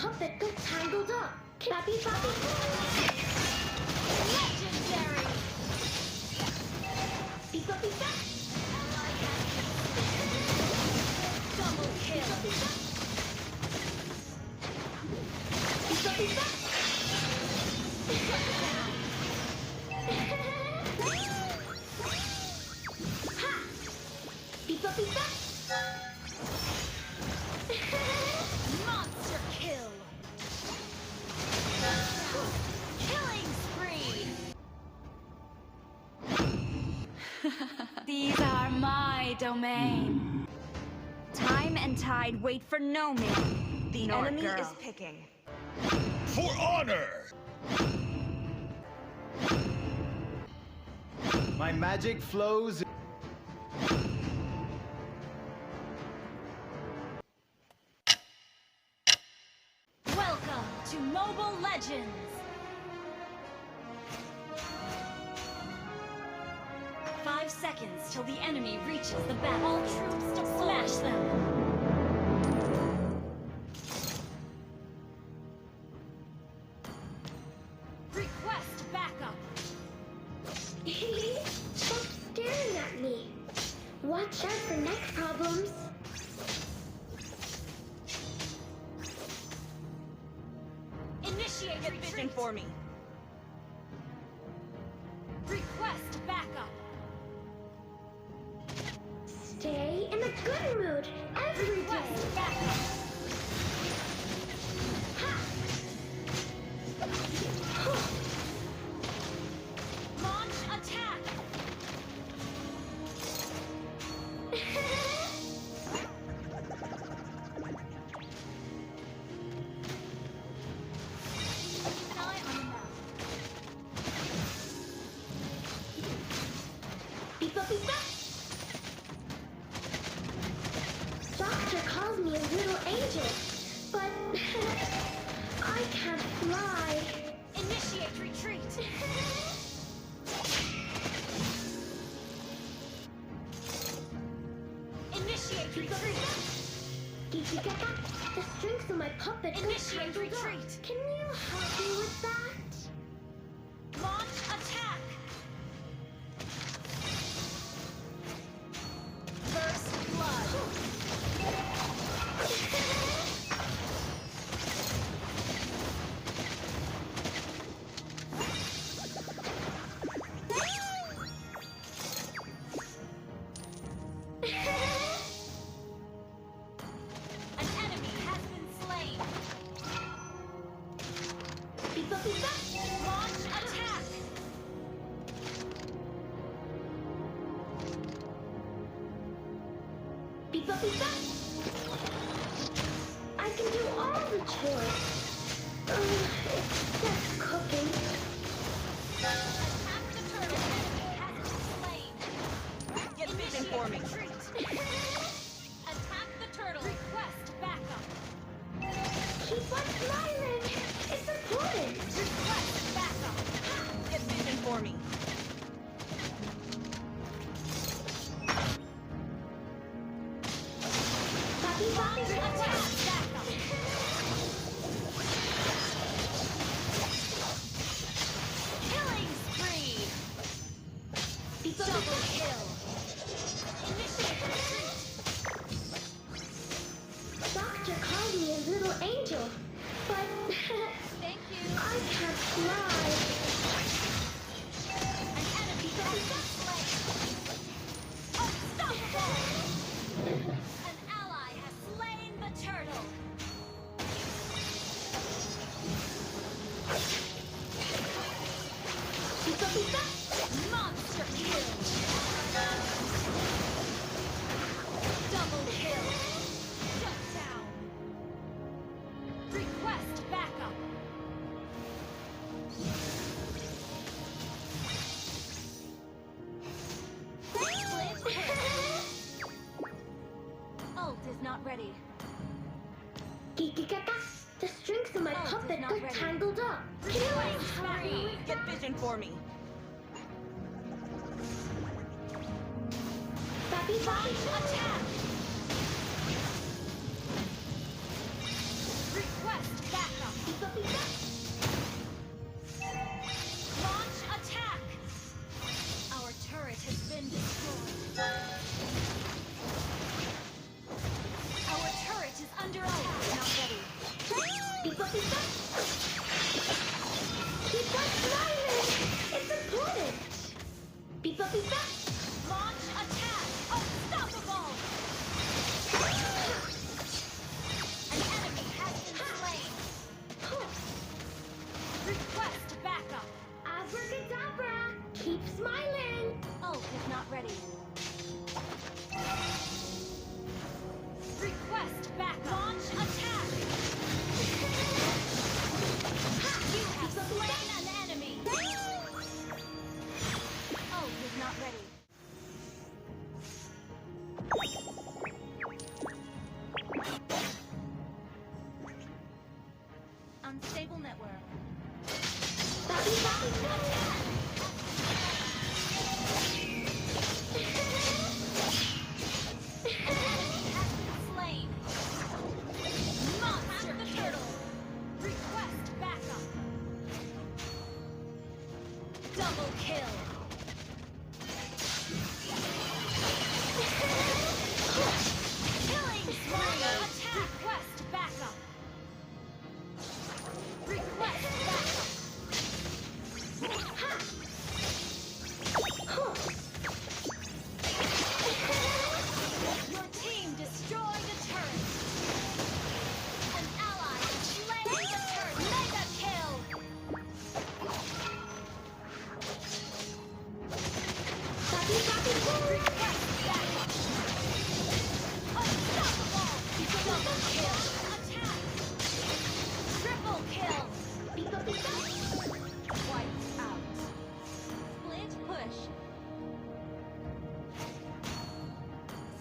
puppet got tangled up. Bappy Bappy. Legendary! Beep Bappy Bap. Double kill! Beep Bappy Bap. Ha! Beep Bappy Bap. Monster kill! Killing spree! These are my domain. Time and tide wait for no man. The enemy is picking. For honor! My magic flows. Welcome to Mobile Legends! 5 seconds till the enemy reaches the battle. All troops to smash them! Request backup! Stop staring at me. Watch out for neck problems. Initiate retreat. Vision for me. Request backup! Stay in a good mood every day. Request backup! Ha! Launch attack! An eye on the map. Beep up, beep up. Doctor calls me a little angel, but I can't fly. Initiate retreat! Initiate retreat! Gigigaka, the strings of my puppet got Initiate tangled up. retreat. Can you help me with that? Launch attack! First blood! An enemy has been slain! Beep up, beep up. Launch attack! Beep up, beep up. I can do all the chores. Except cooking. Attack the turtle! Enemy has been slain! Get vision for me. Retreat! Attack the turtle! Request backup! Keep on smiling. It's important. Request backup! Get vision for me. Puppy, puppy, Attack backup! Killing spree! beep up, Double beep up. kill! Initiate retreat! Doctor called me a little angel, but Thank you! I can't fly. An enemy has been slain! Unstoppable! An ally has slain the turtle! Beep up, beep up. Monster kill! Double kill! Shut down! Request backup! Split kill! Ult is not ready. Gigigaka, the strings of my Ult is puppet not got ready. tangled up. Can you Killing help me spree! with Get that? vision for me. Bappy, bappy, Attack! Request backup! Beep up, beep up. Keep on smiling. It's important. Beep up, beep up. Launch attack! Unstoppable! An enemy has been slain. Request backup. Abracadabra. Keep smiling. Ult is not ready. Request backup. Launch attack! You have slain an enemy. Ult is not ready. Unstable network. Bobby, Bobby, Bobby. Enemy has been slain. Monster the turtle. Request backup. Double kill. Killing spree. Attack. Request backup. Request backup. Your team destroyed a turret. An ally has slain the turret. Mega kill. Bobby, Bobby, Bobby. Request backup. Unstoppable. Double kill. Attack. Triple kill. Beep up, beep up. Wiped out. Split push.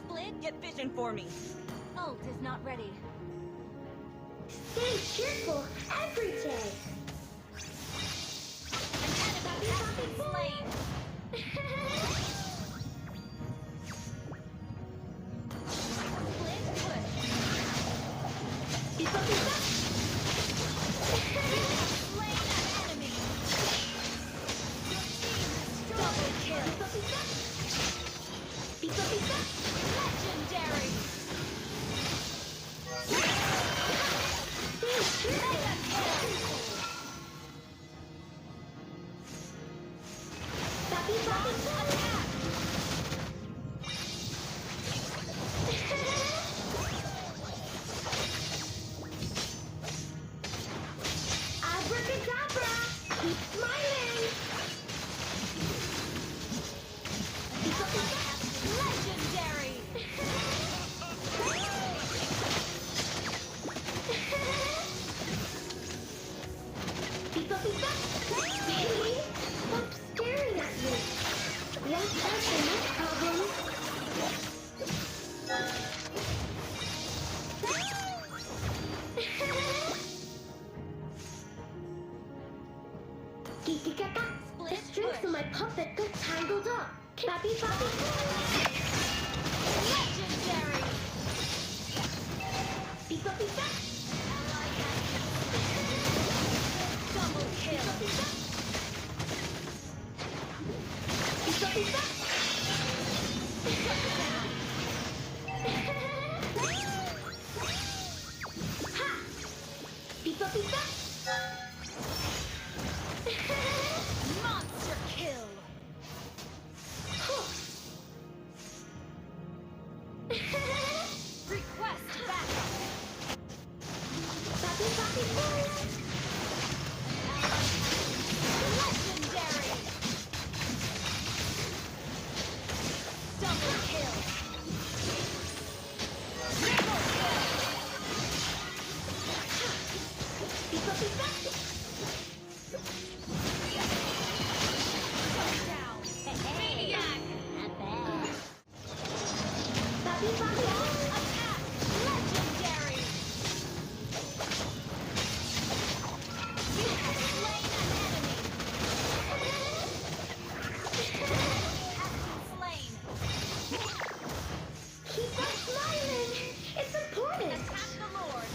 Split. Get vision for me. Ult is not ready. Stay cheerful every day. An enemy has been slain. Split push. Beep up, beep up. Slain an enemy. Your team destroyed. Double kill. Beep up, beep up. Beep up, beep up. Legendary. Stay cheerful. Mega kill. Bobby, Bobby, Bobby. Attack. Abracadabra. Keep smiling. Beep up, beep up. Legendary. Beep up, beep up. Baby, stop staring at me. What's that the next problem? Kiki-kaka, the Split strings push. of my puppet got tangled up. Bobby, Bobby, Legendary. beep up, beep up. Ally has double kill. Beep up, beep up. Ha! Beep up, beep up. Monster kill. Request backup. Bobby, Bobby, Bobby. Legendary. Double kill. Triple kill. Beep up, beep up. Shut down. Maniac. Bobby, Bobby, Bobby. Attack. Legendary. You have slain an enemy. Enemy has been slain. Keep on smiling. It's important. Attack the Lord.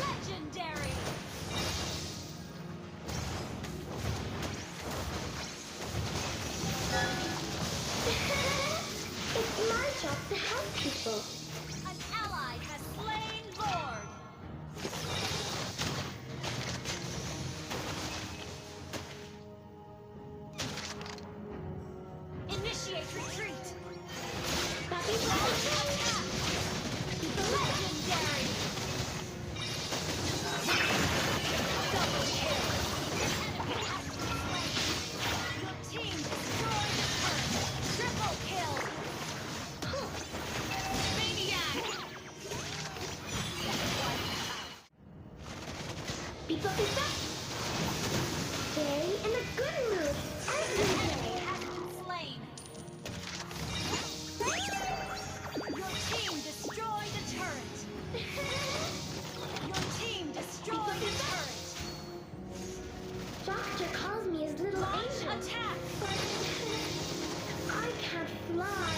Legendary. It's my job to help people. An ally has slain Lord. Pizza, pizza. Stay in a good mood every day. Has been slain. Your team destroyed a turret. Your team destroyed a turret. Doctor calls me his little Launch angel, attack. but I can't fly.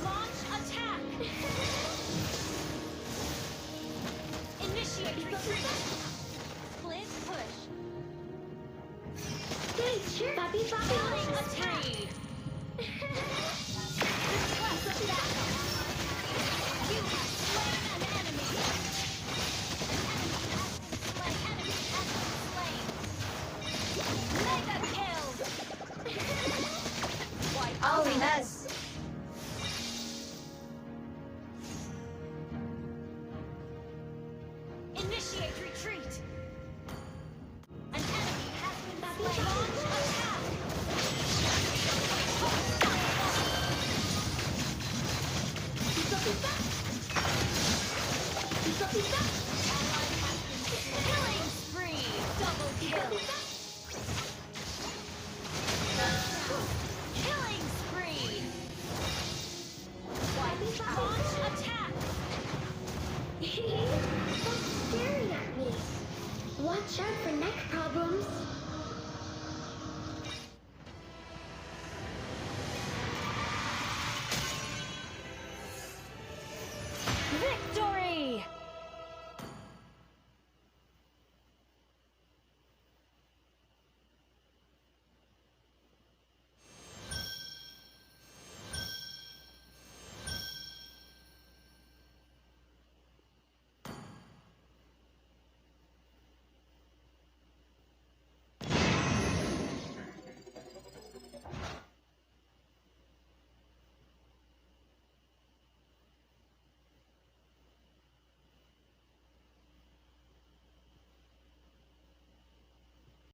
Launch attack. Initiate retreat. Split push. Stay cheer, Papi, Papi. Killing attack. Request backup. You have slain an enemy. An enemy has been slain. Mega kill. Wipe out the mess. Initiate retreat. An enemy has been slain. Launch attack. Pizza, pizza. Pizza, pizza. Ally has been killing spree. Double kill. Killing spree. Launch attack. Stop staring at me. Watch out for neck problems. Victor.